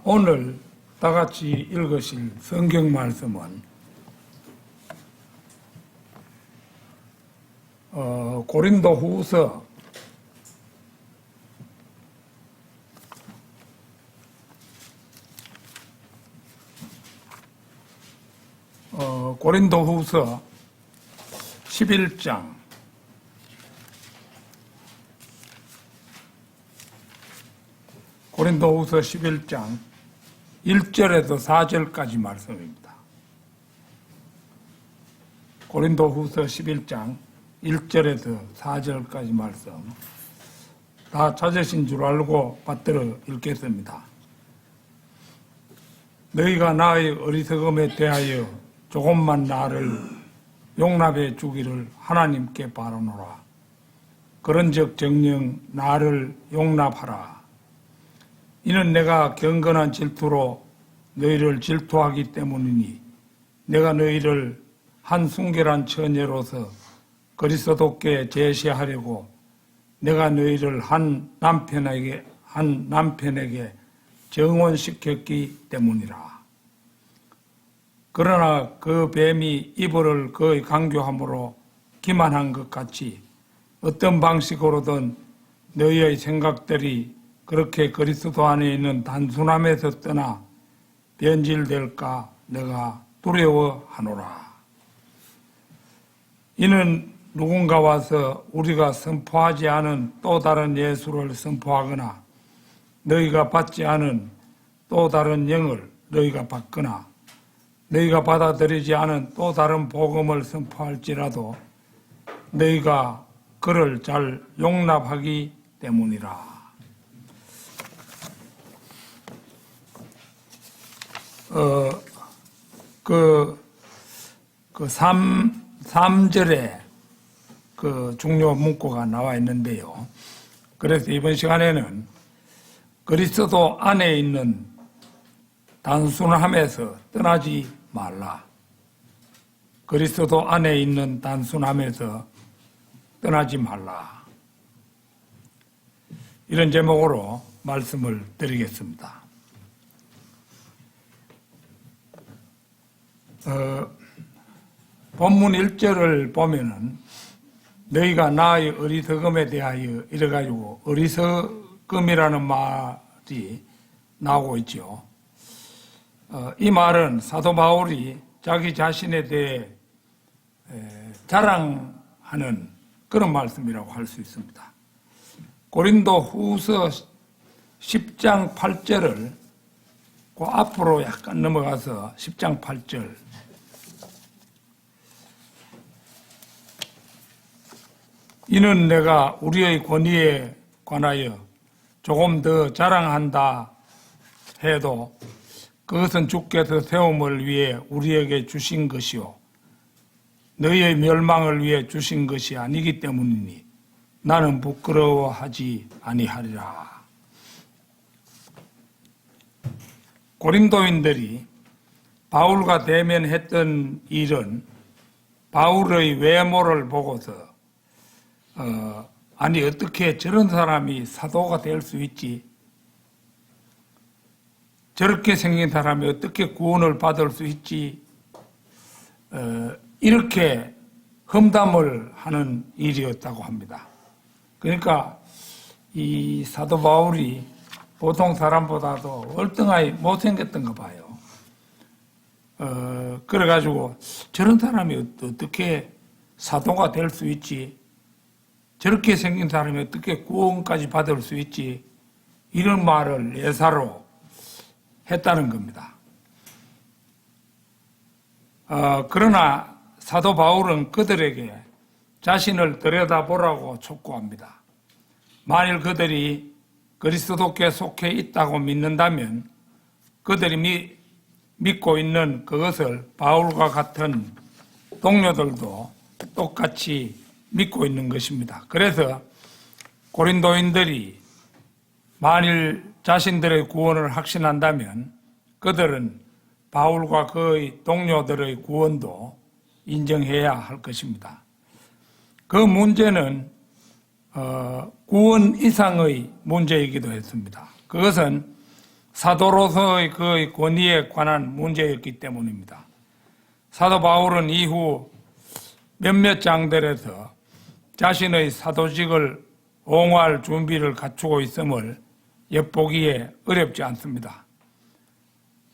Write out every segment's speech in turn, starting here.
오늘 다 같이 읽으실 성경 말씀은 고린도 후서 11장 고린도후서 11장 1절에서 4절까지 말씀입니다. 고린도후서 11장 1절에서 4절까지 말씀 다 찾으신 줄 알고 받들어 읽겠습니다. 너희가 나의 어리석음에 대하여 조금만 나를 용납해 주기를 하나님께 바라노라. 그런즉 정녕 나를 용납하라. 이는 내가 경건한 질투로 너희를 질투하기 때문이니 내가 너희를 한 순결한 처녀로서 그리스도께 제시하려고 내가 너희를 한 남편에게 정혼시켰기 때문이라. 그러나 그 뱀이 이불을 그의 강교함으로 기만한 것 같이 어떤 방식으로든 너희의 생각들이 그렇게 그리스도 안에 있는 단순함에서 떠나 변질될까 내가 두려워하노라. 이는 누군가 와서 우리가 선포하지 않은 또 다른 예수를 선포하거나 너희가 받지 않은 또 다른 영을 너희가 받거나 너희가 받아들이지 않은 또 다른 복음을 선포할지라도 너희가 그를 잘 용납하기 때문이라. 3절에 그 중요 문구가 나와 있는데요. 그래서 이번 시간에는 그리스도 안에 있는 단순함에서 떠나지 말라. 그리스도 안에 있는 단순함에서 떠나지 말라. 이런 제목으로 말씀을 드리겠습니다. 본문 1절을 보면은 너희가 나의 어리석음에 대하여 이래가지고 어리석음이라는 말이 나오고 있죠. 이 말은 사도 바울이 자기 자신에 대해 자랑하는 그런 말씀이라고 할 수 있습니다. 고린도 후서 10장 8절을 그 앞으로 약간 넘어가서 10장 8절 이는 내가 우리의 권위에 관하여 조금 더 자랑한다 해도 그것은 주께서 세움을 위해 우리에게 주신 것이요 너희의 멸망을 위해 주신 것이 아니기 때문이니 나는 부끄러워하지 아니하리라. 고린도인들이 바울과 대면했던 일은 바울의 외모를 보고서 아니 어떻게 저런 사람이 사도가 될 수 있지? 저렇게 생긴 사람이 어떻게 구원을 받을 수 있지? 이렇게 험담을 하는 일이었다고 합니다. 그러니까 이 사도 바울이 보통 사람보다도 월등하게 못생겼던가 봐요. 그래가지고 저런 사람이 어떻게 사도가 될 수 있지? 저렇게 생긴 사람이 어떻게 구원까지 받을 수 있지? 이런 말을 예사로 했다는 겁니다. 그러나 사도 바울은 그들에게 자신을 들여다보라고 촉구합니다. 만일 그들이 그리스도께 속해 있다고 믿는다면 그들이 믿고 있는 그것을 바울과 같은 동료들도 똑같이 믿고 있는 것입니다. 그래서 고린도인들이 만일 자신들의 구원을 확신한다면 그들은 바울과 그의 동료들의 구원도 인정해야 할 것입니다. 그 문제는 구원 이상의 문제이기도 했습니다. 그것은 사도로서의 그의 권위에 관한 문제였기 때문입니다. 사도 바울은 이후 몇몇 장들에서 자신의 사도직을 옹호할 준비를 갖추고 있음을 엿보기에 어렵지 않습니다.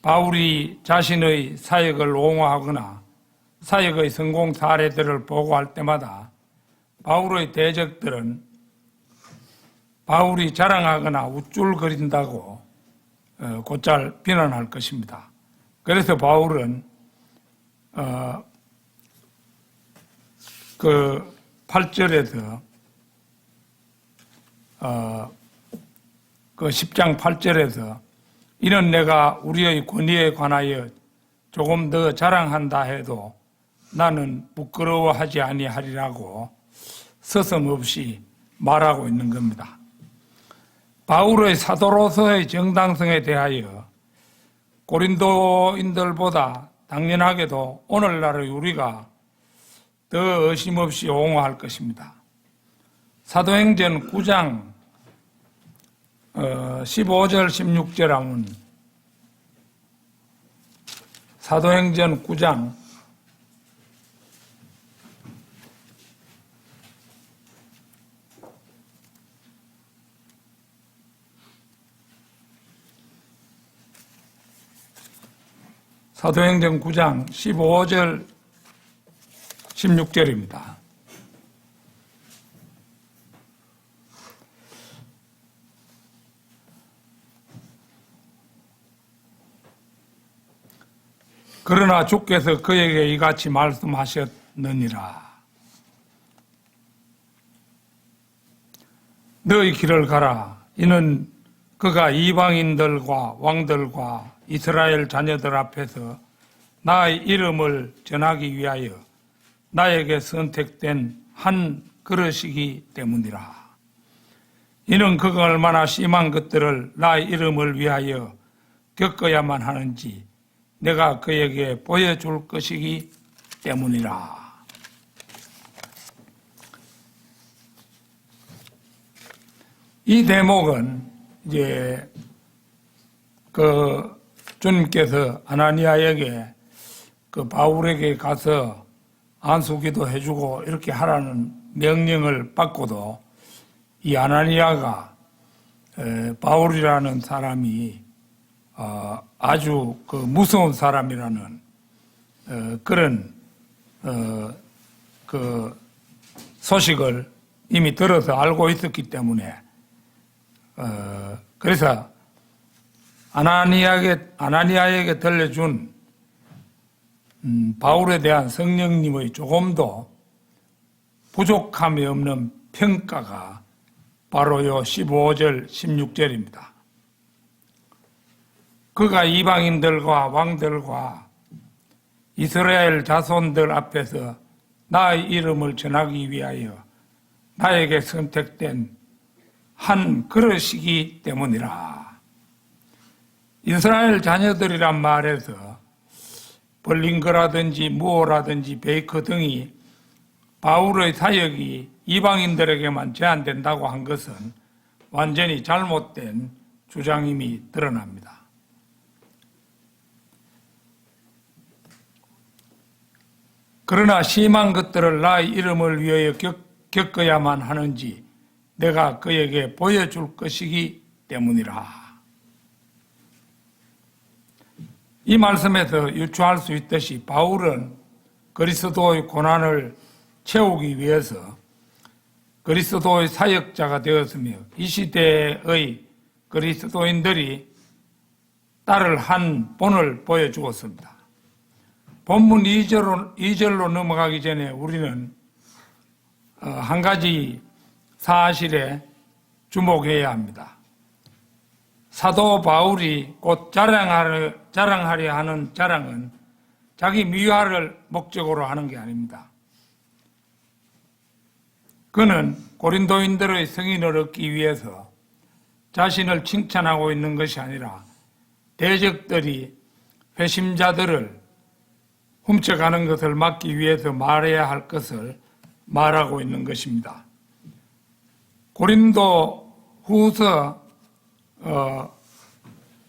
바울이 자신의 사역을 옹호하거나 사역의 성공 사례들을 보고할 때마다 바울의 대적들은 바울이 자랑하거나 우쭐거린다고 곧잘 비난할 것입니다. 그래서 바울은 그 8절에서 그 10장 8절에서 이는 내가 우리의 권위에 관하여 조금 더 자랑한다 해도 나는 부끄러워하지 아니하리라고 서슴없이 말하고 있는 겁니다. 바울의 사도로서의 정당성에 대하여 고린도인들보다 당연하게도 오늘날의 우리가 더 의심없이 옹호할 것입니다. 사도행전 9장 15절 16절 하면 사도행전 9장 15절 16절입니다. 그러나 주께서 그에게 이같이 말씀하셨느니라. 너희 길을 가라. 이는 그가 이방인들과 왕들과 이스라엘 자녀들 앞에서 나의 이름을 전하기 위하여 나에게 선택된 한 그릇이기 때문이라. 이는 그가 얼마나 심한 것들을 나의 이름을 위하여 겪어야만 하는지 내가 그에게 보여줄 것이기 때문이라. 이 대목은 이제 주님께서 아나니아에게 바울에게 가서 안수기도 해주고 이렇게 하라는 명령을 받고도 이 아나니아가 바울이라는 사람이 아주 무서운 사람이라는 그런 소식을 이미 들어서 알고 있었기 때문에 그래서 아나니아에게 들려준 바울에 대한 성령님의 조금도 부족함이 없는 평가가 바로 요 15절 16절입니다. 그가 이방인들과 왕들과 이스라엘 자손들 앞에서 나의 이름을 전하기 위하여 나에게 선택된 한 그릇이기 때문이라. 이스라엘 자녀들이란 말에서 벌링거라든지 무호라든지 베이커 등이 바울의 사역이 이방인들에게만 제한된다고 한 것은 완전히 잘못된 주장임이 드러납니다. 그러나 심한 것들을 나의 이름을 위하여 겪어야만 하는지 내가 그에게 보여줄 것이기 때문이라. 이 말씀에서 유추할 수 있듯이 바울은 그리스도의 고난을 채우기 위해서 그리스도의 사역자가 되었으며 이 시대의 그리스도인들이 따를 한 본을 보여주었습니다. 본문 2절로 넘어가기 전에 우리는 한 가지 사실에 주목해야 합니다. 사도 바울이 곧 자랑하려 하는 자랑은 자기 미화를 목적으로 하는 게 아닙니다. 그는 고린도인들의 승인을 얻기 위해서 자신을 칭찬하고 있는 것이 아니라 대적들이 회심자들을 훔쳐가는 것을 막기 위해서 말해야 할 것을 말하고 있는 것입니다. 고린도 후서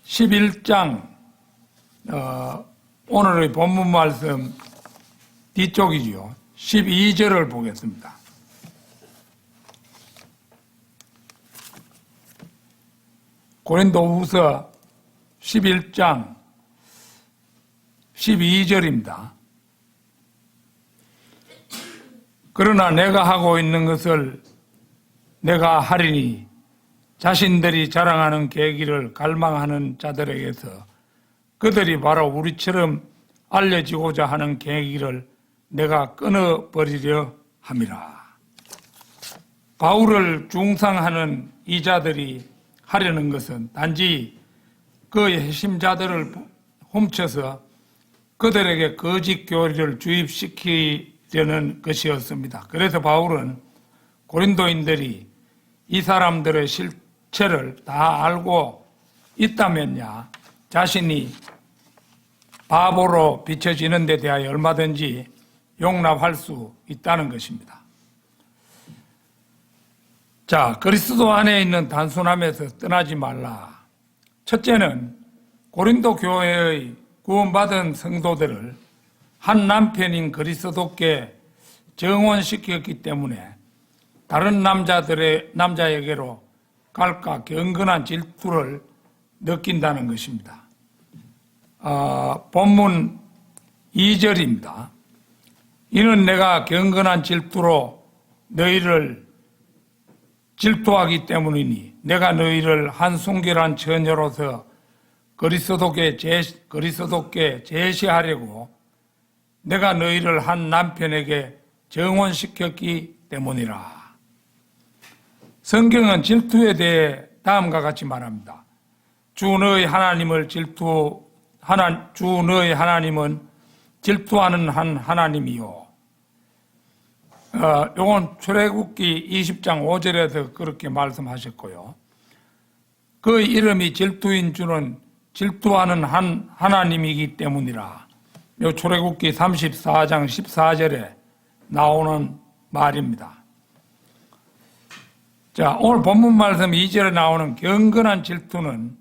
11장 오늘의 본문 말씀 뒤쪽이죠. 12절을 보겠습니다. 고린도후서 11장 12절입니다. 그러나 내가 하고 있는 것을 내가 하리니 자신들이 자랑하는 계기를 갈망하는 자들에게서 그들이 바로 우리처럼 알려지고자 하는 계기를 내가 끊어버리려 함이라. 바울을 중상하는 이 자들이 하려는 것은 단지 그의 핵심자들을 훔쳐서 그들에게 거짓 교리를 주입시키려는 것이었습니다. 그래서 바울은 고린도인들이 이 사람들의 실체를 다 알고 있다면야 자신이 바보로 비춰지는 데 대하여 얼마든지 용납할 수 있다는 것입니다. 자, 그리스도 안에 있는 단순함에서 떠나지 말라. 첫째는 고린도 교회의 구원받은 성도들을 한 남편인 그리스도께 정혼시켰기 때문에 다른 남자에게로 갈까 경건한 질투를 느낀다는 것입니다. 본문 2절입니다. 이는 내가 경건한 질투로 너희를 질투하기 때문이니 내가 너희를 한 순결한 처녀로서 그리스도께 제시하려고 내가 너희를 한 남편에게 정혼시켰기 때문이라. 성경은 질투에 대해 다음과 같이 말합니다. 주 너희 하나님은 질투하는 한 하나님이요. 요건 출애굽기 20장 5절에서 그렇게 말씀하셨고요. 그 이름이 질투인 주는 질투하는 한 하나님이기 때문이라. 요 출애굽기 34장 14절에 나오는 말입니다. 자, 오늘 본문 말씀 2절에 나오는 경건한 질투는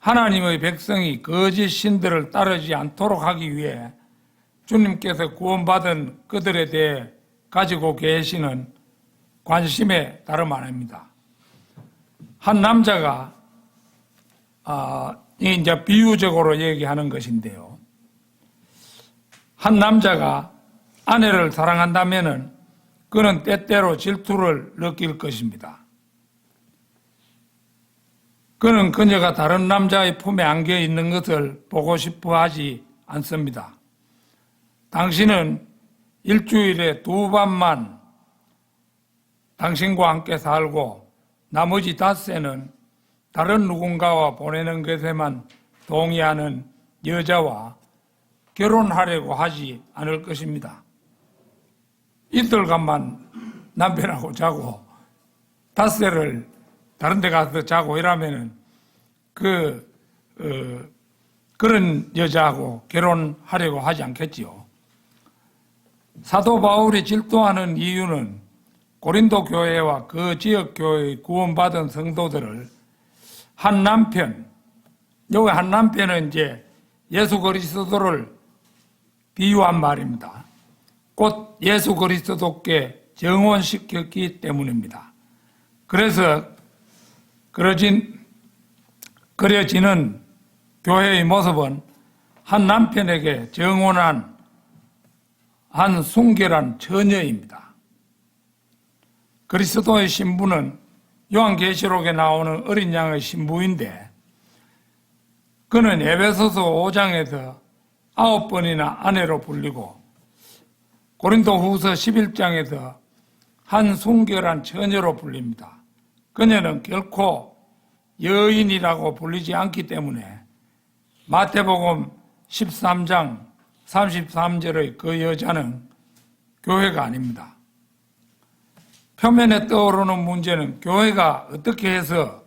하나님의 백성이 거짓 신들을 따르지 않도록 하기 위해 주님께서 구원받은 그들에 대해 가지고 계시는 관심에 다름 아닙니다. 한 남자가 이제 비유적으로 얘기하는 것인데요. 한 남자가 아내를 사랑한다면은 그는 때때로 질투를 느낄 것입니다. 그는 그녀가 다른 남자의 품에 안겨 있는 것을 보고 싶어 하지 않습니다. 당신은 일주일에 2밤만 당신과 함께 살고 나머지 5세는 다른 누군가와 보내는 것에만 동의하는 여자와 결혼하려고 하지 않을 것입니다. 이틀간만 남편하고 자고 5세를 다른 데 가서 자고 이러면은 그런 여자하고 결혼하려고 하지 않겠지요. 사도 바울이 질투하는 이유는 고린도 교회와 그 지역 교회의 구원받은 성도들을 한 남편, 여기 한 남편은 이제 예수 그리스도를 비유한 말입니다. 곧 예수 그리스도께 정혼시켰기 때문입니다. 그래서 그려지는 교회의 모습은 한 남편에게 정혼한 한 순결한 처녀입니다. 그리스도의 신부는 요한계시록에 나오는 어린 양의 신부인데 그는 에베소서 5장에서 9번이나 아내로 불리고 고린도후서 11장에서 한 순결한 처녀로 불립니다. 그녀는 결코 여인이라고 불리지 않기 때문에 마태복음 13장 33절의 그 여자는 교회가 아닙니다. 표면에 떠오르는 문제는 교회가 어떻게 해서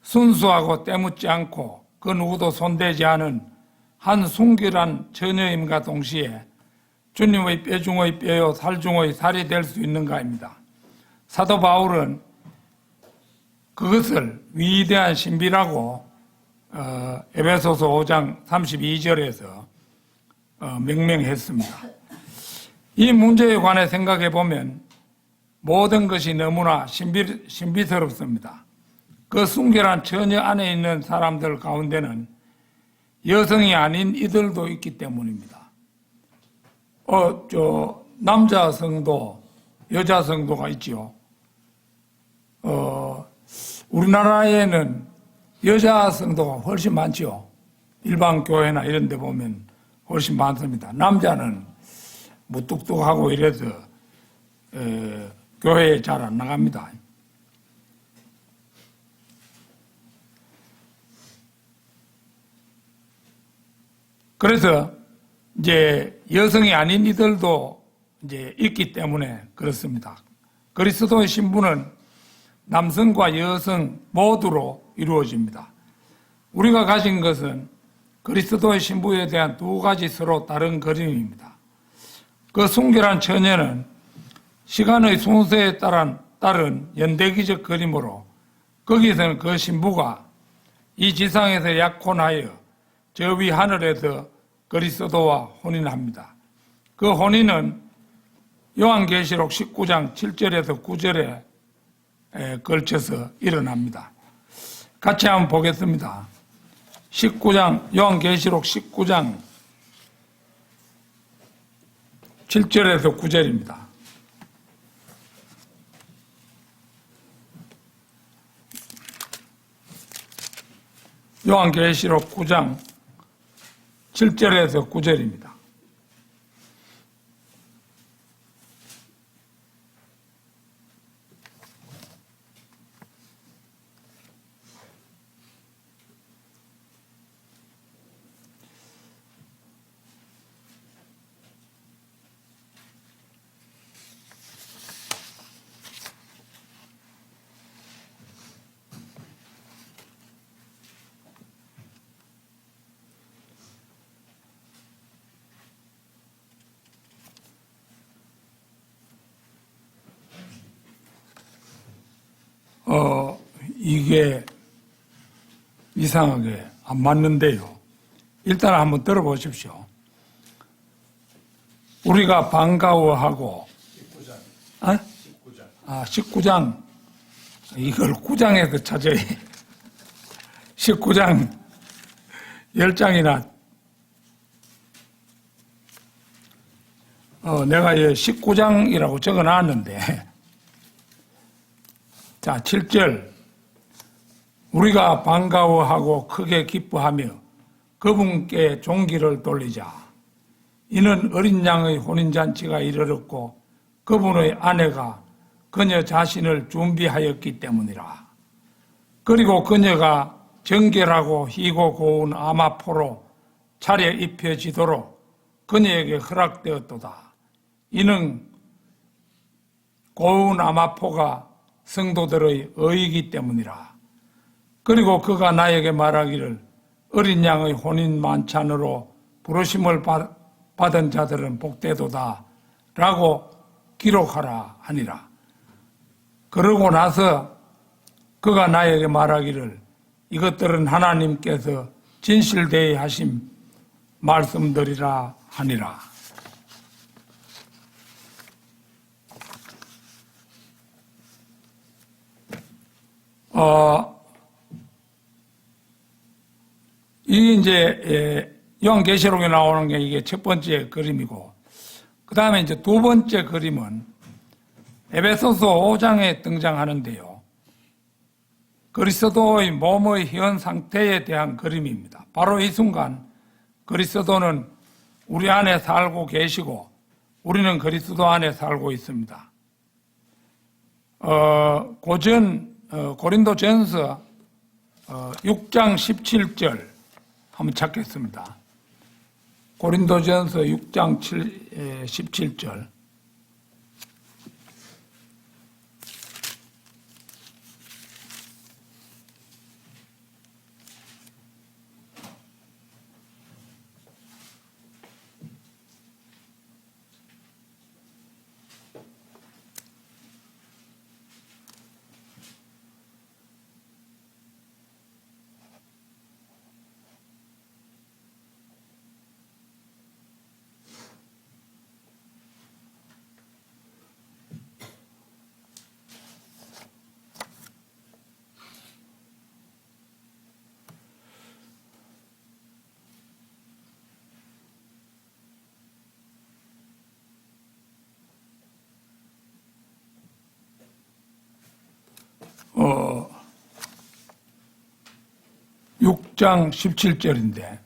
순수하고 때묻지 않고 그 누구도 손대지 않은 한 순결한 처녀임과 동시에 주님의 뼈 중의 뼈요 살 중의 살이 될 수 있는가입니다. 사도 바울은 그것을 위대한 신비라고 에베소서 5장 32절에서 명명했습니다. 이 문제에 관해 생각해 보면 모든 것이 너무나 신비스럽습니다. 그 순결한 처녀 안에 있는 사람들 가운데는 여성이 아닌 이들도 있기 때문입니다. 남자 성도, 여자 성도가 있지요. 우리나라에는 여자 성도가 훨씬 많지요. 일반 교회나 이런 데 보면 훨씬 많습니다. 남자는 무뚝뚝하고 이래서 교회에 잘 안 나갑니다. 그래서 이제 여성이 아닌 이들도 이제 있기 때문에 그렇습니다. 그리스도의 신부는 남성과 여성 모두로 이루어집니다. 우리가 가진 것은 그리스도의 신부에 대한 두 가지 서로 다른 그림입니다. 그 순결한 처녀는 시간의 순서에 따른 연대기적 그림으로 거기서는 그 신부가 이 지상에서 약혼하여 저 위 하늘에서 그리스도와 혼인합니다. 그 혼인은 요한계시록 19장 7절에서 9절에 걸쳐서 일어납니다. 같이 한번 보겠습니다. 요한계시록 19장 7절에서 9절입니다. 요한계시록 9장 7절에서 9절입니다. 이게 이상하게 안 맞는데요. 일단 한번 들어보십시오. 우리가 반가워하고 19장 이걸 9장에서 찾아야 19장 10장이나 내가 19장이라고 적어놨는데 자 7절 우리가 반가워하고 크게 기뻐하며 그분께 종기를 돌리자. 이는 어린 양의 혼인잔치가 이르렀고 그분의 아내가 그녀 자신을 준비하였기 때문이라. 그리고 그녀가 정결하고 희고 고운 아마포로 차려 입혀지도록 그녀에게 허락되었도다. 이는 고운 아마포가 성도들의 의이기 때문이라. 그리고 그가 나에게 말하기를 어린 양의 혼인 만찬으로 부르심을 받은 자들은 복되도다 라고 기록하라 하니라. 그러고 나서 그가 나에게 말하기를 이것들은 하나님께서 진실되이 하신 말씀들이라 하니라. 이게 이제 요한계시록에 나오는 게 이게 첫 번째 그림이고, 그 다음에 이제 두 번째 그림은 에베소서 5장에 등장하는데요. 그리스도의 몸의 현 상태에 대한 그림입니다. 바로 이 순간 그리스도는 우리 안에 살고 계시고 우리는 그리스도 안에 살고 있습니다. 고린도전서 6장 17절 한번 찾겠습니다. 고린도전서 6장 17절. 6장 17절인데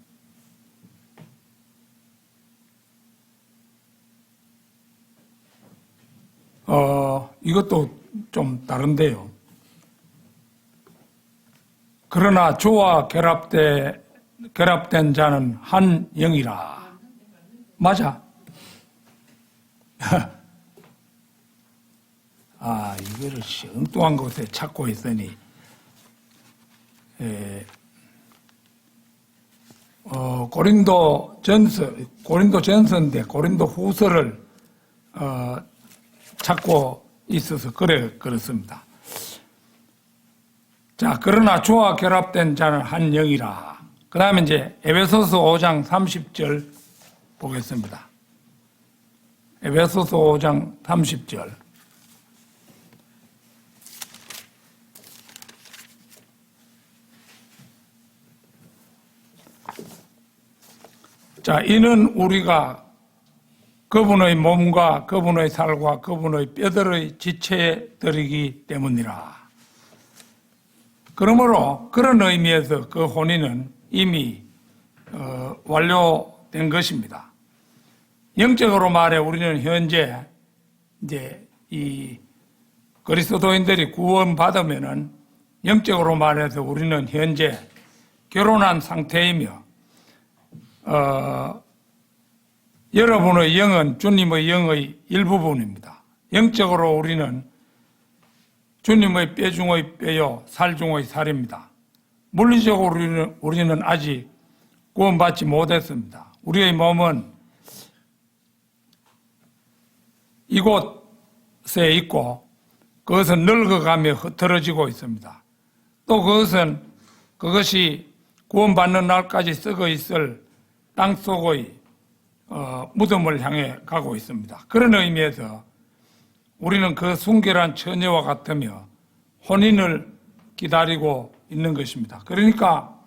이것도 좀 다른데요. 그러나 주와 결합된 자는 한 영이라. 맞아. 이거를 엉뚱한 곳에 찾고 있으니, 고린도 전서인데, 고린도 후서를, 찾고 있어서 그렇습니다. 자, 그러나 주와 결합된 자는 한 영이라. 그 다음에 이제 에베소서 5장 30절 보겠습니다. 에베소서 5장 30절. 자, 이는 우리가 그분의 몸과 그분의 살과 그분의 뼈들의 지체들이기 때문이라. 그러므로 그런 의미에서 그 혼인은 이미 완료된 것입니다. 영적으로 말해 우리는 현재 이제 이 그리스도인들이 구원받으면은 영적으로 말해서 우리는 현재 결혼한 상태이며 여러분의 영은 주님의 영의 일부분입니다. 영적으로 우리는 주님의 뼈 중의 뼈요 살 중의 살입니다. 물리적으로 우리는 아직 구원받지 못했습니다. 우리의 몸은 이곳에 있고 그것은 늙어가며 흐트러지고 있습니다. 또 그것이 구원받는 날까지 썩어 있을 땅속의 무덤을 향해 가고 있습니다. 그런 의미에서 우리는 그 순결한 처녀와 같으며 혼인을 기다리고 있는 것입니다. 그러니까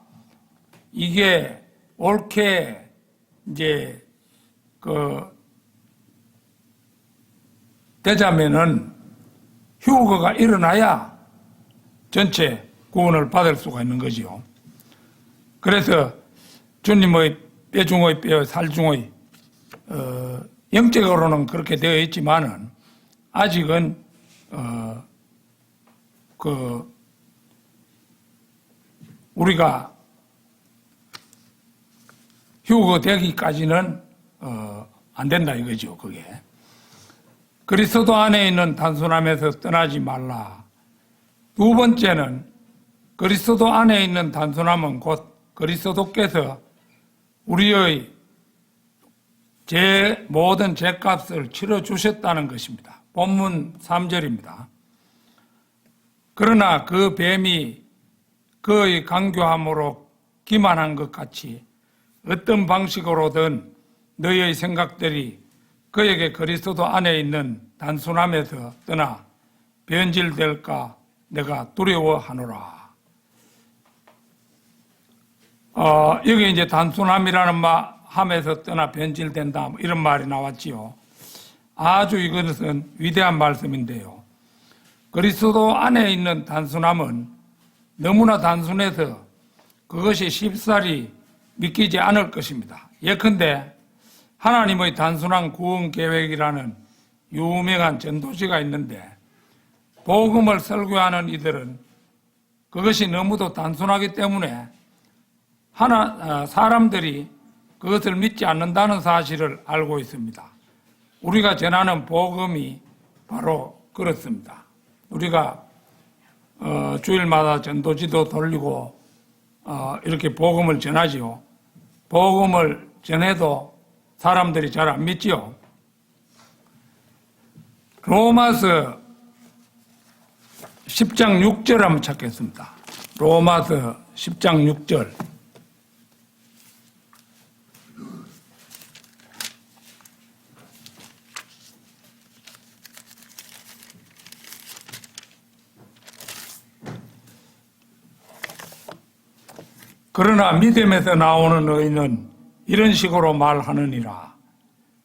이게 옳게 이제 되자면은 휴거가 일어나야 전체 구원을 받을 수가 있는 거지요. 그래서 주님의 뼈 중의 뼈, 살 중의 영적으로는 그렇게 되어 있지만은 아직은 우리가 휴거되기까지는 안 된다 이거죠. 그게 그리스도 안에 있는 단순함에서 떠나지 말라. 두 번째는 그리스도 안에 있는 단순함은 곧 그리스도께서 우리의 모든 죄값을 치러주셨다는 것입니다. 본문 3절입니다. 그러나 그 뱀이 그의 강교함으로 기만한 것 같이 어떤 방식으로든 너희의 생각들이 그에게 그리스도 안에 있는 단순함에서 떠나 변질될까 내가 두려워하노라. 여기 이제 단순함이라는 함에서 떠나 변질된다 이런 말이 나왔지요. 아주 이것은 위대한 말씀인데요. 그리스도 안에 있는 단순함은 너무나 단순해서 그것이 쉽사리 믿기지 않을 것입니다. 예컨대 하나님의 단순한 구원 계획이라는 유명한 전도지가 있는데 복음을 설교하는 이들은 그것이 너무도 단순하기 때문에 사람들이 그것을 믿지 않는다는 사실을 알고 있습니다. 우리가 전하는 복음이 바로 그렇습니다. 우리가 주일마다 전도지도 돌리고 이렇게 복음을 전하지요. 복음을 전해도 사람들이 잘 안 믿지요. 로마서 10장 6절 한번 찾겠습니다. 로마서 10장 6절. 그러나 믿음에서 나오는 의는 이런 식으로 말하느니라.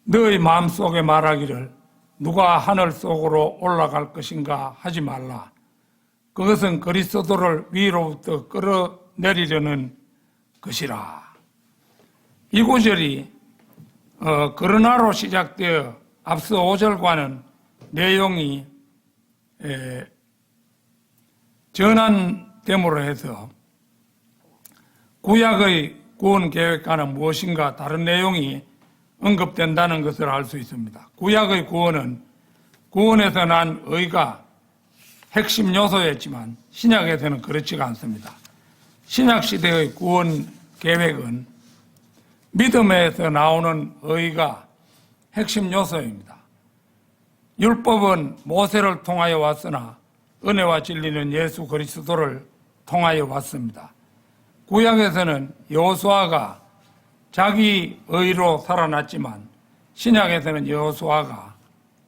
너의 마음속에 말하기를 누가 하늘 속으로 올라갈 것인가 하지 말라. 그것은 그리스도를 위로부터 끌어내리려는 것이라. 이 구절이 그러나로 시작되어 앞서 5절과는 내용이 전환됨으로 해서 구약의 구원 계획과는 무엇인가 다른 내용이 언급된다는 것을 알 수 있습니다. 구약의 구원은 구원에서 난 의가 핵심 요소였지만 신약에서는 그렇지가 않습니다. 신약 시대의 구원 계획은 믿음에서 나오는 의가 핵심 요소입니다. 율법은 모세를 통하여 왔으나 은혜와 진리는 예수 그리스도를 통하여 왔습니다. 구약에서는 여호수아가 자기 의로 살아났지만 신약에서는 여호수아가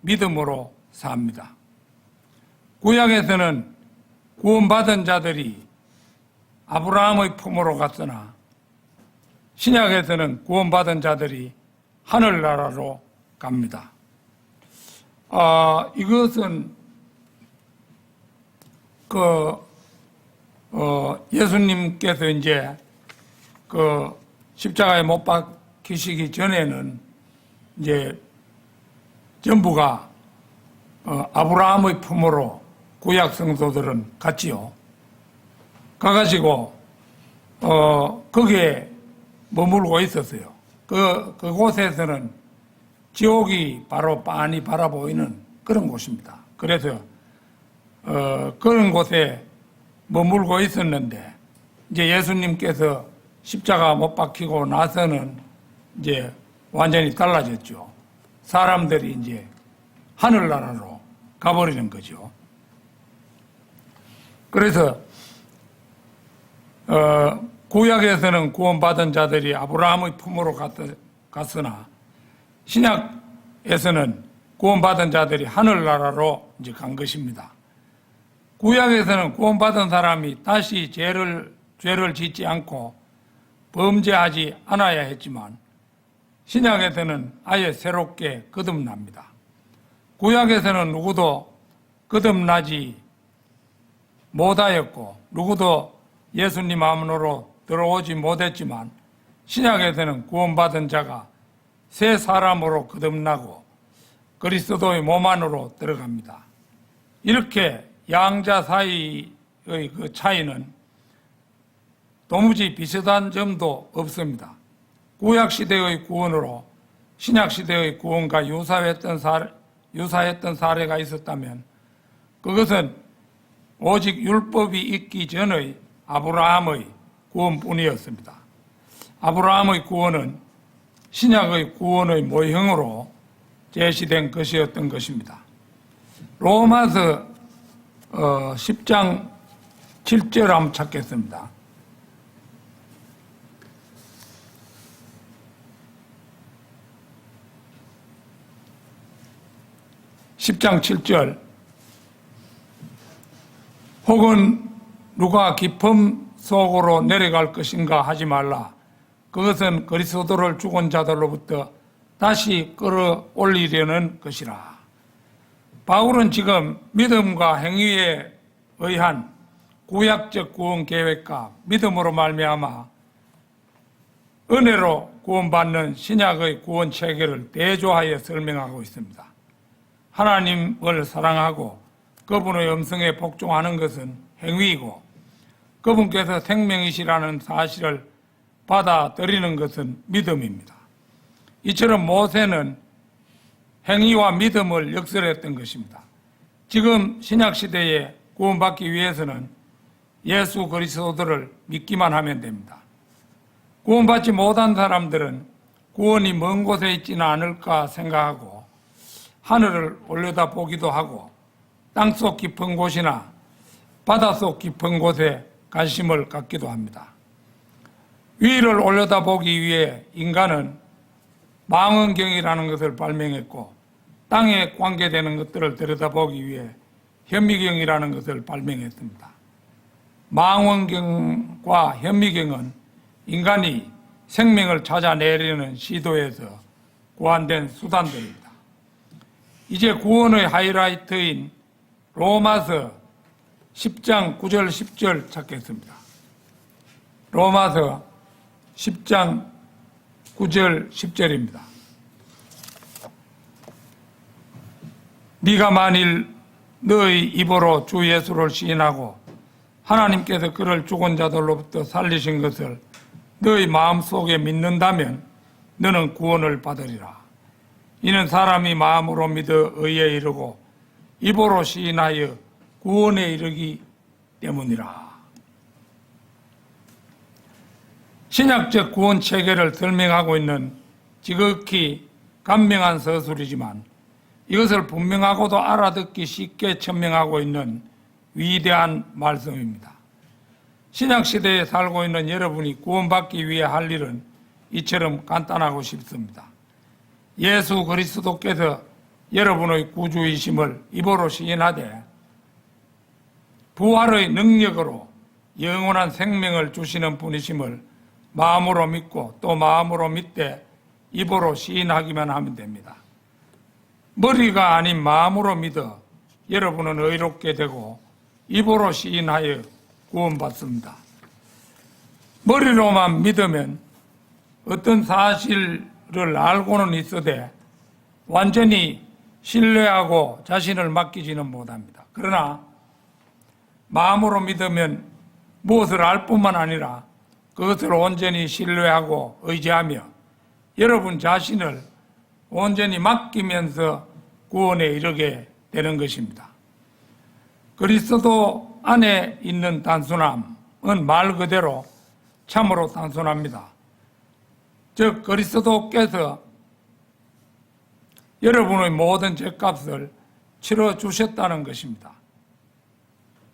믿음으로 삽니다. 구약에서는 구원받은 자들이 아브라함의 품으로 갔으나 신약에서는 구원받은 자들이 하늘나라로 갑니다. 이것은 예수님께서 이제 십자가에 못 박히시기 전에는 이제 전부가 아브라함의 품으로 구약 성도들은 갔지요. 가가지고 거기에 머물고 있었어요. 그곳에서는 지옥이 바로 빤히 바라보이는 그런 곳입니다. 그래서 그런 곳에 머물고 있었는데 이제 예수님께서 십자가 못 박히고 나서는 이제 완전히 달라졌죠. 사람들이 이제 하늘나라로 가버리는 거죠. 그래서 구약에서는 구원받은 자들이 아브라함의 품으로 갔으나 신약에서는 구원받은 자들이 하늘나라로 이제 간 것입니다. 구약에서는 구원받은 사람이 다시 죄를 짓지 않고 범죄하지 않아야 했지만 신약에서는 아예 새롭게 거듭납니다. 구약에서는 누구도 거듭나지 못하였고 누구도 예수님 안으로 들어오지 못했지만 신약에서는 구원받은 자가 새 사람으로 거듭나고 그리스도의 몸 안으로 들어갑니다. 이렇게 양자 사이의 그 차이는 도무지 비슷한 점도 없습니다. 구약 시대의 구원으로 신약 시대의 구원과 유사했던 사례가 있었다면 그것은 오직 율법이 있기 전의 아브라함의 구원뿐이었습니다. 아브라함의 구원은 신약의 구원의 모형으로 제시된 것이었던 것입니다. 로마서 10장 7절 한번 찾겠습니다. (10장 7절) 혹은 누가 깊음 속으로 내려갈 것인가 하지 말라. 그것은 그리스도를 죽은 자들로부터 다시 끌어올리려는 것이라. 바울은 지금 믿음과 행위에 의한 구약적 구원 계획과 믿음으로 말미암아 은혜로 구원받는 신약의 구원 체계를 대조하여 설명하고 있습니다. 하나님을 사랑하고 그분의 음성에 복종하는 것은 행위이고 그분께서 생명이시라는 사실을 받아들이는 것은 믿음입니다. 이처럼 모세는 행위와 믿음을 역설했던 것입니다. 지금 신약시대에 구원받기 위해서는 예수 그리스도를 믿기만 하면 됩니다. 구원받지 못한 사람들은 구원이 먼 곳에 있지는 않을까 생각하고 하늘을 올려다 보기도 하고 땅속 깊은 곳이나 바닷속 깊은 곳에 관심을 갖기도 합니다. 위를 올려다 보기 위해 인간은 망원경이라는 것을 발명했고 땅에 관계되는 것들을 들여다보기 위해 현미경이라는 것을 발명했습니다. 망원경과 현미경은 인간이 생명을 찾아내려는 시도에서 고안된 수단들입니다. 이제 구원의 하이라이트인 로마서 10장 9절 10절 찾겠습니다. 로마서 10장 9절 10절입니다. 네가 만일 너의 입으로 주 예수를 시인하고 하나님께서 그를 죽은 자들로부터 살리신 것을 너의 마음속에 믿는다면 너는 구원을 받으리라. 이는 사람이 마음으로 믿어 의에 이르고 입으로 시인하여 구원에 이르기 때문이라. 신약적 구원 체계를 설명하고 있는 지극히 간명한 서술이지만 이것을 분명하고도 알아듣기 쉽게 천명하고 있는 위대한 말씀입니다. 신약시대에 살고 있는 여러분이 구원받기 위해 할 일은 이처럼 간단하고 쉽습니다. 예수 그리스도께서 여러분의 구주이심을 입으로 시인하되 부활의 능력으로 영원한 생명을 주시는 분이심을 마음으로 믿고 또 마음으로 믿되 입으로 시인하기만 하면 됩니다. 머리가 아닌 마음으로 믿어 여러분은 의롭게 되고 입으로 시인하여 구원받습니다. 머리로만 믿으면 어떤 사실을 알고는 있어도 완전히 신뢰하고 자신을 맡기지는 못합니다. 그러나 마음으로 믿으면 무엇을 알 뿐만 아니라 그것을 온전히 신뢰하고 의지하며 여러분 자신을 온전히 맡기면서 구원에 이르게 되는 것입니다. 그리스도 안에 있는 단순함은 말 그대로 참으로 단순합니다. 즉 그리스도께서 여러분의 모든 죄값을 치러주셨다는 것입니다.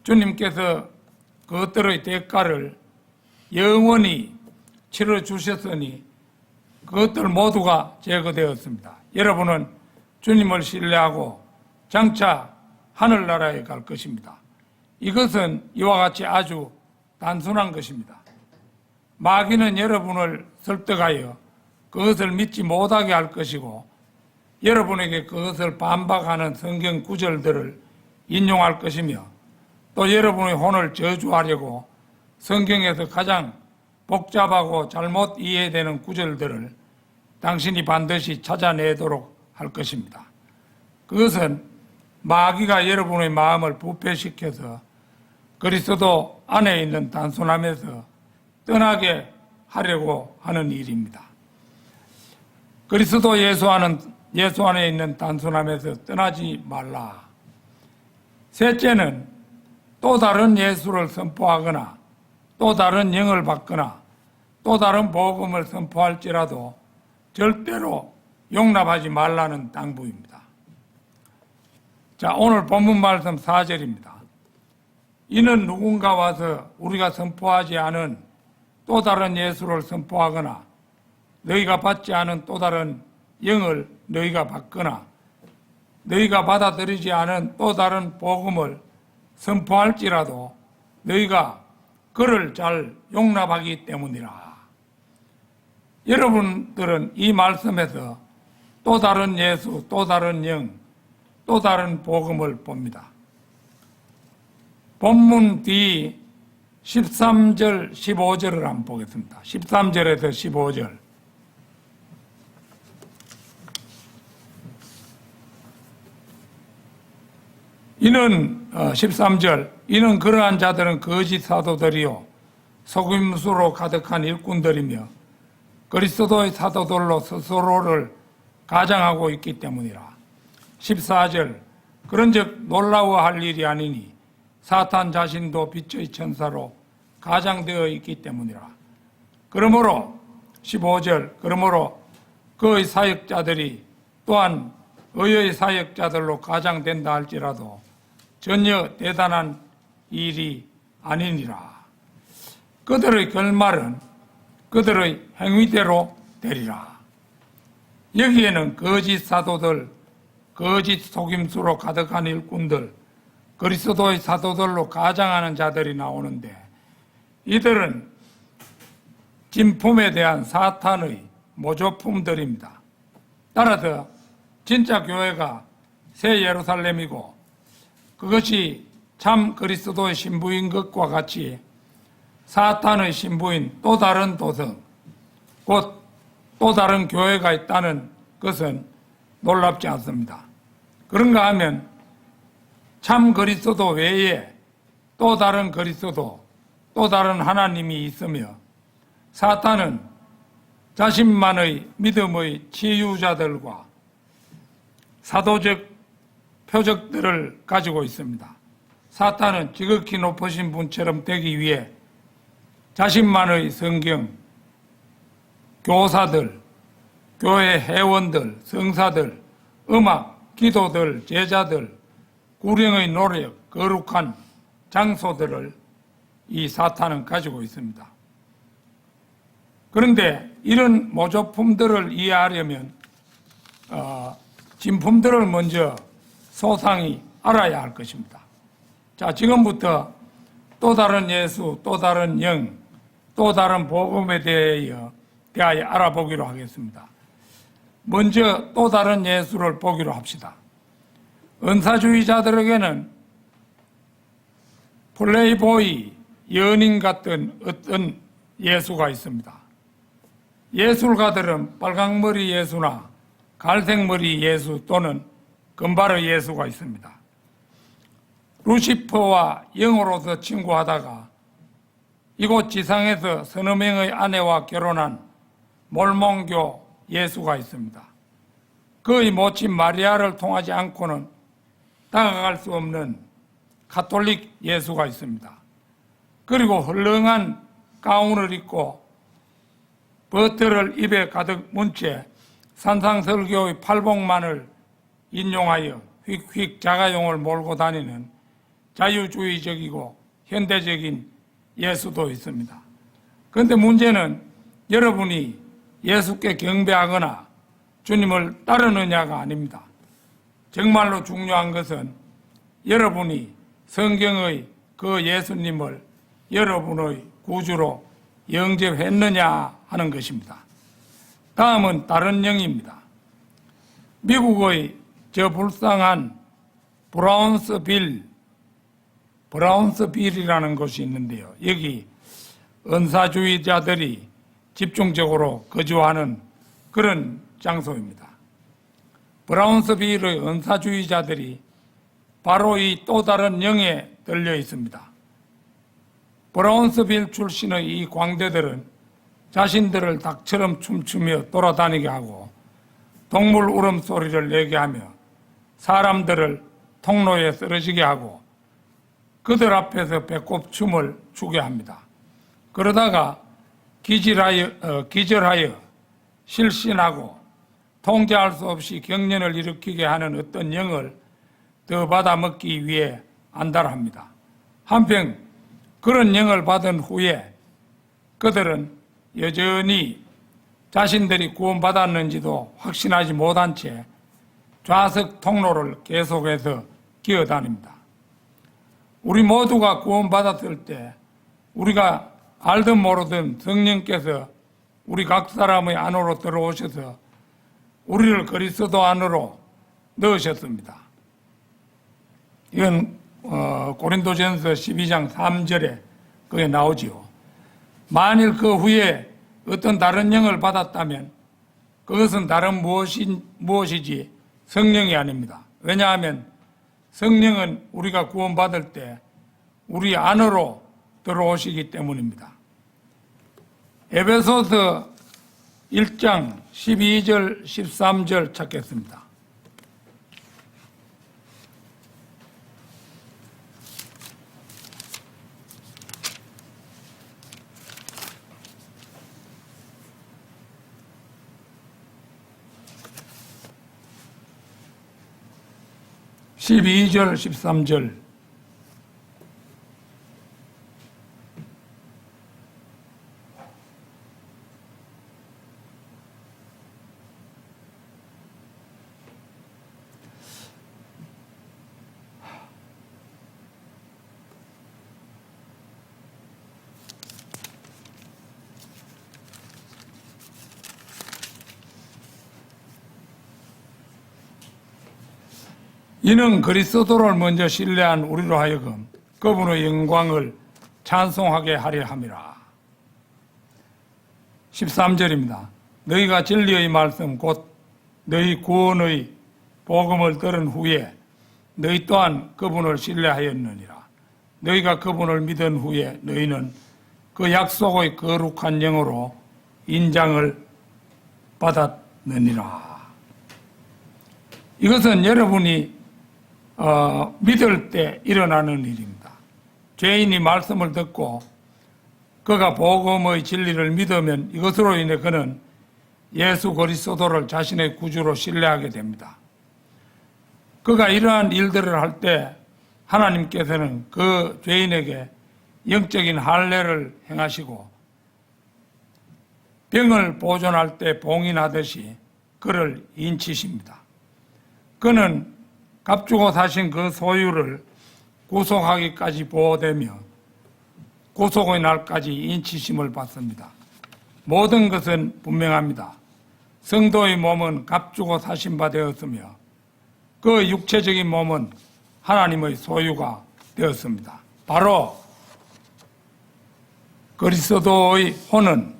주님께서 그것들의 대가를 영원히 치러주셨으니 그것들 모두가 제거되었습니다. 여러분은 주님을 신뢰하고 장차 하늘나라에 갈 것입니다. 이것은 이와 같이 아주 단순한 것입니다. 마귀는 여러분을 설득하여 그것을 믿지 못하게 할 것이고 여러분에게 그것을 반박하는 성경 구절들을 인용할 것이며 또 여러분의 혼을 저주하려고 성경에서 가장 복잡하고 잘못 이해되는 구절들을 당신이 반드시 찾아내도록 할 것입니다. 그것은 마귀가 여러분의 마음을 부패시켜서 그리스도 안에 있는 단순함에서 떠나게 하려고 하는 일입니다. 그리스도 예수 안에 있는 단순함에서 떠나지 말라. 셋째는 또 다른 예수를 선포하거나 또 다른 영을 받거나 또 다른 복음을 선포할지라도 절대로 용납하지 말라는 당부입니다. 자, 오늘 본문 말씀 4절입니다. 이는 누군가 와서 우리가 선포하지 않은 또 다른 예수를 선포하거나 너희가 받지 않은 또 다른 영을 너희가 받거나 너희가 받아들이지 않은 또 다른 복음을 선포할지라도 너희가 그를 잘 용납하기 때문이라. 여러분들은 이 말씀에서 또 다른 예수, 또 다른 영, 또 다른 복음을 봅니다. 본문 뒤 13절, 15절을 한번 보겠습니다. 13절에서 15절. 이는 13절 이는 그러한 자들은 거짓 사도들이요 속임수로 가득한 일꾼들이며 그리스도의 사도들로 스스로를 가장하고 있기 때문이라. 14절 그런즉 놀라워할 일이 아니니 사탄 자신도 빛의 천사로 가장되어 있기 때문이라. 그러므로 15절 그러므로 그의 사역자들이 또한 의의 사역자들로 가장된다 할지라도 전혀 대단한 일이 아니니라. 그들의 결말은 그들의 행위대로 되리라. 여기에는 거짓 사도들, 거짓 속임수로 가득한 일꾼들, 그리스도의 사도들로 가장하는 자들이 나오는데 이들은 진품에 대한 사탄의 모조품들입니다. 따라서 진짜 교회가 새 예루살렘이고 그것이 참 그리스도의 신부인 것과 같이 사탄의 신부인 또 다른 도성, 곧 또 다른 교회가 있다는 것은 놀랍지 않습니다. 그런가 하면 참 그리스도 외에 또 다른 그리스도, 또 다른 하나님이 있으며 사탄은 자신만의 믿음의 치유자들과 사도적 표적들을 가지고 있습니다. 사탄은 지극히 높으신 분처럼 되기 위해 자신만의 성경, 교사들, 교회 회원들, 성사들, 음악, 기도들, 제자들, 구령의 노력, 거룩한 장소들을 이 사탄은 가지고 있습니다. 그런데 이런 모조품들을 이해하려면 진품들을 먼저 소상히 알아야 할 것입니다. 자, 지금부터 또 다른 예수, 또 다른 영, 또 다른 복음에 대하여 알아보기로 하겠습니다. 먼저 또 다른 예수를 보기로 합시다. 은사주의자들에게는 플레이보이, 연인 같은 어떤 예수가 있습니다. 예술가들은 빨강머리 예수나 갈색머리 예수 또는 금발의 예수가 있습니다. 루시퍼와 영으로서 친구하다가 이곳 지상에서 서너 명의 아내와 결혼한 몰몬교 예수가 있습니다. 그의 모친 마리아를 통하지 않고는 다가갈 수 없는 가톨릭 예수가 있습니다. 그리고 헐렁한 가운을 입고 버터를 입에 가득 문 채 산상설교의 팔복만을 인용하여 휙휙 자가용을 몰고 다니는 자유주의적이고 현대적인 예수도 있습니다. 그런데 문제는 여러분이 예수께 경배하거나 주님을 따르느냐가 아닙니다. 정말로 중요한 것은 여러분이 성경의 그 예수님을 여러분의 구주로 영접했느냐 하는 것입니다. 다음은 다른 영입니다. 미국의 저 불쌍한 브라운스빌이라는 곳이 있는데요. 여기 은사주의자들이 집중적으로 거주하는 그런 장소입니다. 브라운스빌의 은사주의자들이 바로 이 또 다른 영에 들려 있습니다. 브라운스빌 출신의 이 광대들은 자신들을 닭처럼 춤추며 돌아다니게 하고 동물 울음소리를 내게 하며 사람들을 통로에 쓰러지게 하고 그들 앞에서 배꼽춤을 추게 합니다. 그러다가 기절하여 실신하고 통제할 수 없이 경련을 일으키게 하는 어떤 영을 더 받아먹기 위해 안달합니다. 한편 그런 영을 받은 후에 그들은 여전히 자신들이 구원받았는지도 확신하지 못한 채 좌석 통로를 계속해서 기어다닙니다. 우리 모두가 구원받았을 때 우리가 알든 모르든 성령께서 우리 각 사람의 안으로 들어오셔서 우리를 그리스도 안으로 넣으셨습니다. 이건 고린도전서 12장 3절에 그게 나오지요. 만일 그 후에 어떤 다른 영을 받았다면 그것은 다른 무엇이지 성령이 아닙니다. 왜냐하면 성령은 우리가 구원받을 때 우리 안으로 들어오시기 때문입니다. 에베소서 1장 12절 13절 찾겠습니다. (12절) (13절) 이는 그리스도를 먼저 신뢰한 우리로 하여금 그분의 영광을 찬송하게 하려 함이라. 13절입니다. 너희가 진리의 말씀 곧 너희 구원의 복음을 들은 후에 너희 또한 그분을 신뢰하였느니라. 너희가 그분을 믿은 후에 너희는 그 약속의 거룩한 영으로 인장을 받았느니라. 이것은 여러분이 믿을 때 일어나는 일입니다. 죄인이 말씀을 듣고 그가 복음의 진리를 믿으면 이것으로 인해 그는 예수 그리스도를 자신의 구주로 신뢰하게 됩니다. 그가 이러한 일들을 할 때 하나님께서는 그 죄인에게 영적인 할례를 행하시고 병을 보존할 때 봉인하듯이 그를 인치십니다. 그는 값주고 사신 그 소유를 구속하기까지 보호되며 구속의 날까지 인치심을 받습니다. 모든 것은 분명합니다. 성도의 몸은 값주고 사신 바 되었으며 그 육체적인 몸은 하나님의 소유가 되었습니다. 바로 그리스도의 혼은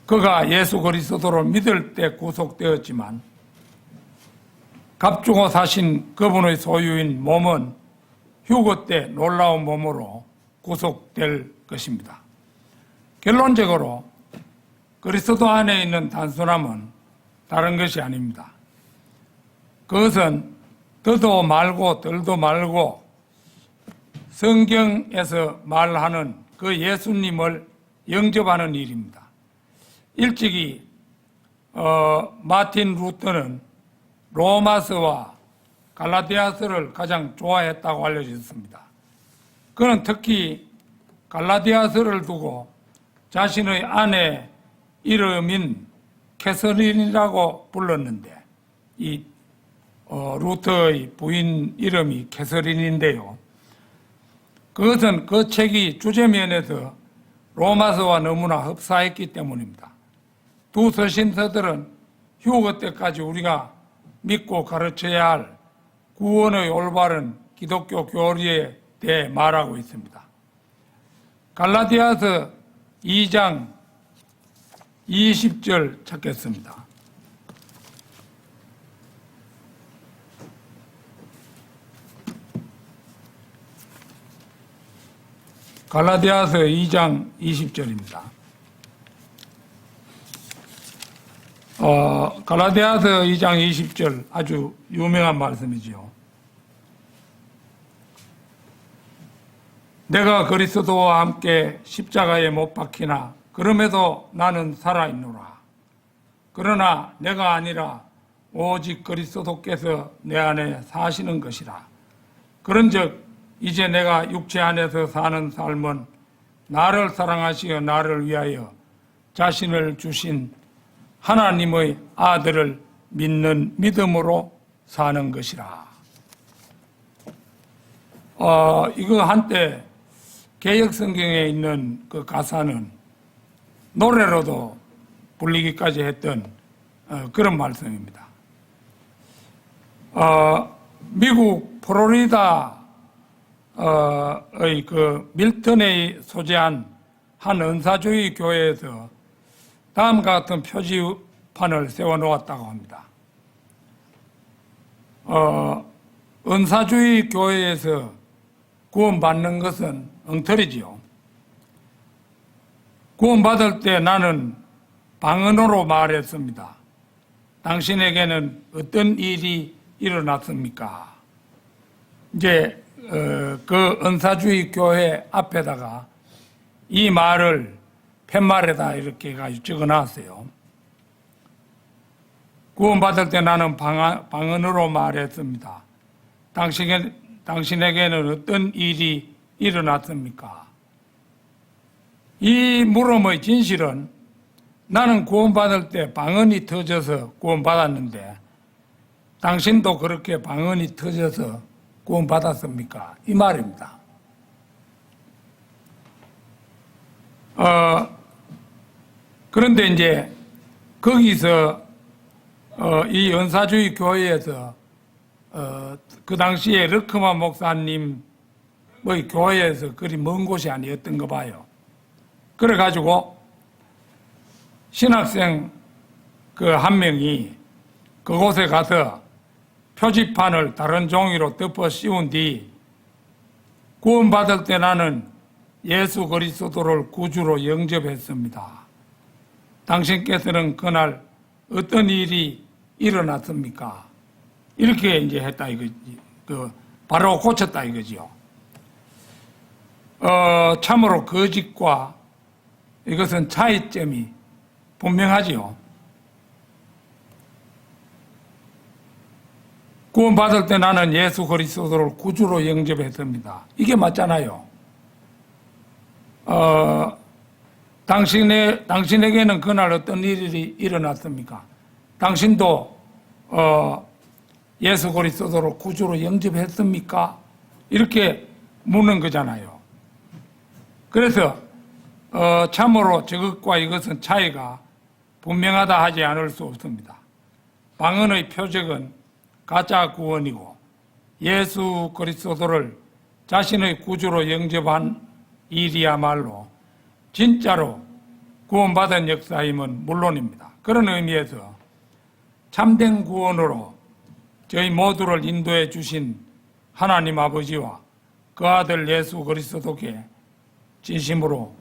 그가 예수 그리스도를 믿을 때 구속되었지만 값주고 사신 그분의 소유인 몸은 휴거 때 놀라운 몸으로 구속될 것입니다. 결론적으로 그리스도 안에 있는 단순함은 다른 것이 아닙니다. 그것은 더도 말고 덜도 말고 성경에서 말하는 그 예수님을 영접하는 일입니다. 일찍이 마틴 루터는 로마서와 갈라디아서를 가장 좋아했다고 알려졌습니다. 그는 특히 갈라디아서를 두고 자신의 아내 이름인 캐서린이라고 불렀는데 이 루터의 부인 이름이 캐서린인데요. 그것은 그 책이 주제면에서 로마서와 너무나 흡사했기 때문입니다. 두 서신서들은 휴거 때까지 우리가 믿고 가르쳐야 할 구원의 올바른 기독교 교리에 대해 말하고 있습니다. 갈라디아서 2장 20절 찾겠습니다. 갈라디아서 2장 20절입니다. 갈라디아서 2장 20절 아주 유명한 말씀이지요. 내가 그리스도와 함께 십자가에 못 박히나 그럼에도 나는 살아있노라. 그러나 내가 아니라 오직 그리스도께서 내 안에 사시는 것이라. 그런즉 이제 내가 육체 안에서 사는 삶은 나를 사랑하시어 나를 위하여 자신을 주신 하나님의 아들을 믿는 믿음으로 사는 것이라. 이거 한때 개역성경에 있는 그 가사는 노래로도 불리기까지 했던 그런 말씀입니다. 미국 플로리다의 그 밀턴에 소재한 한 은사주의 교회에서 다음과 같은 표지판을 세워놓았다고 합니다. 은사주의 교회에서 구원받는 것은 엉터리지요. 구원받을 때 나는 방언으로 말했습니다. 당신에게는 어떤 일이 일어났습니까? 이제 그 은사주의 교회 앞에다가 이 말을 팻말에다 이렇게 적어놨어요. 구원받을 때 나는 방언으로 말했습니다. 당신에게는 어떤 일이 일어났습니까? 이 물음의 진실은 나는 구원받을 때 방언이 터져서 구원받았는데 당신도 그렇게 방언이 터져서 구원받았습니까? 이 말입니다. 그런데 이제 거기서 이 은사주의 교회에서 그 당시에 르크만 목사님의 교회에서 그리 먼 곳이 아니었던 거 봐요. 그래가지고 신학생 그 한 명이 그곳에 가서 표지판을 다른 종이로 덮어 씌운 뒤 구원받을 때 나는 예수 그리스도를 구주로 영접했습니다. 당신께서는 그날 어떤 일이 일어났습니까? 이렇게 이제 했다 이거지. 바로 고쳤다 이거지요. 참으로 거짓과 이것은 차이점이 분명하지요. 구원받을 때 나는 예수 그리스도를 구주로 영접했습니다. 이게 맞잖아요. 당신에게는 그날 어떤 일이 일어났습니까? 당신도 예수 그리스도를 구주로 영접했습니까? 이렇게 묻는 거잖아요. 그래서 참으로 저것과 이것은 차이가 분명하다 하지 않을 수 없습니다. 방언의 표적은 가짜 구원이고 예수 그리스도를 자신의 구주로 영접한 일이야말로 진짜로 구원받은 역사임은 물론입니다. 그런 의미에서 참된 구원으로 저희 모두를 인도해 주신 하나님 아버지와 그 아들 예수 그리스도께 진심으로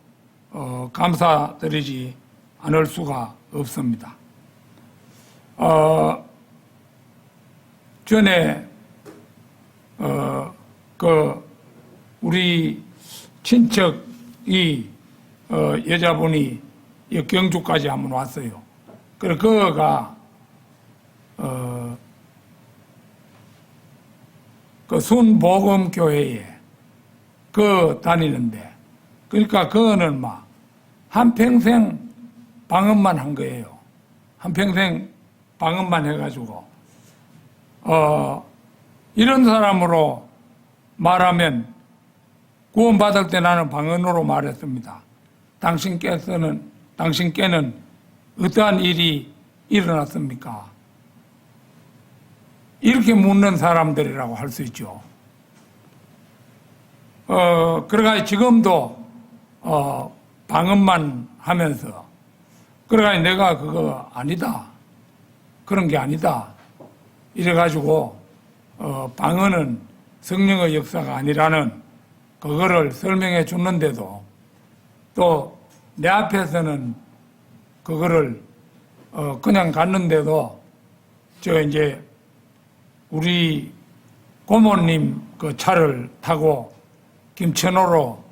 감사드리지 않을 수가 없습니다. 전에 우리 친척이 여자분이 경주까지 한번 왔어요. 그래 그가 그 순복음교회에 다니는데, 그러니까 그거는 막 한평생 방언만 한 거예요. 한평생 방언만 해가지고 이런 사람으로 말하면 구원받을 때 나는 방언으로 말했습니다. 당신께는 어떠한 일이 일어났습니까? 이렇게 묻는 사람들이라고 할 수 있죠. 그러가 지금도 방언만 하면서 그러가 내가 그거 아니다, 그런 게 아니다 이래가지고 방언은 성령의 역사가 아니라는 그거를 설명해 주는데도 또 내 앞에서는 그거를 그냥 갔는데도 이제 우리 고모님 그 차를 타고 김천호로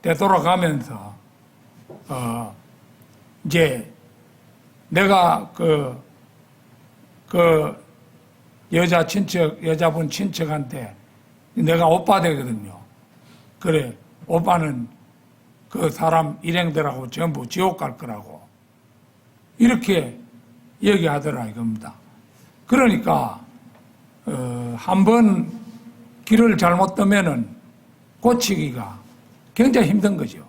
되돌아가면서 이제 내가 그 여자분 친척한테 내가 오빠 되거든요. 그래, 오빠는 그 사람 일행들하고 전부 지옥 갈 거라고 이렇게 얘기하더라 이겁니다. 그러니까 한번 길을 잘못 뜨면은 고치기가 굉장히 힘든 거죠.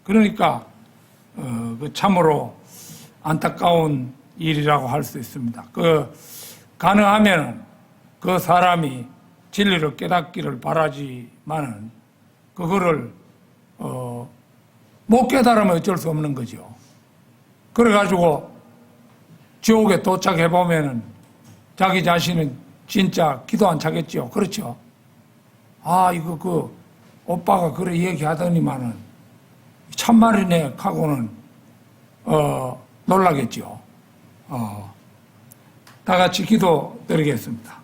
그러니까 참으로 안타까운 일이라고 할 수 있습니다. 가능하면 그 사람이 진리를 깨닫기를 바라지만은 그거를 못 깨달으면 어쩔 수 없는 거죠. 그래가지고 지옥에 도착해 보면은 자기 자신은 진짜 기도 안 차겠죠. 그렇죠? 이거 오빠가 그래 얘기하더니만은 참말이네 하고는 놀라겠죠. 다 같이 기도 드리겠습니다.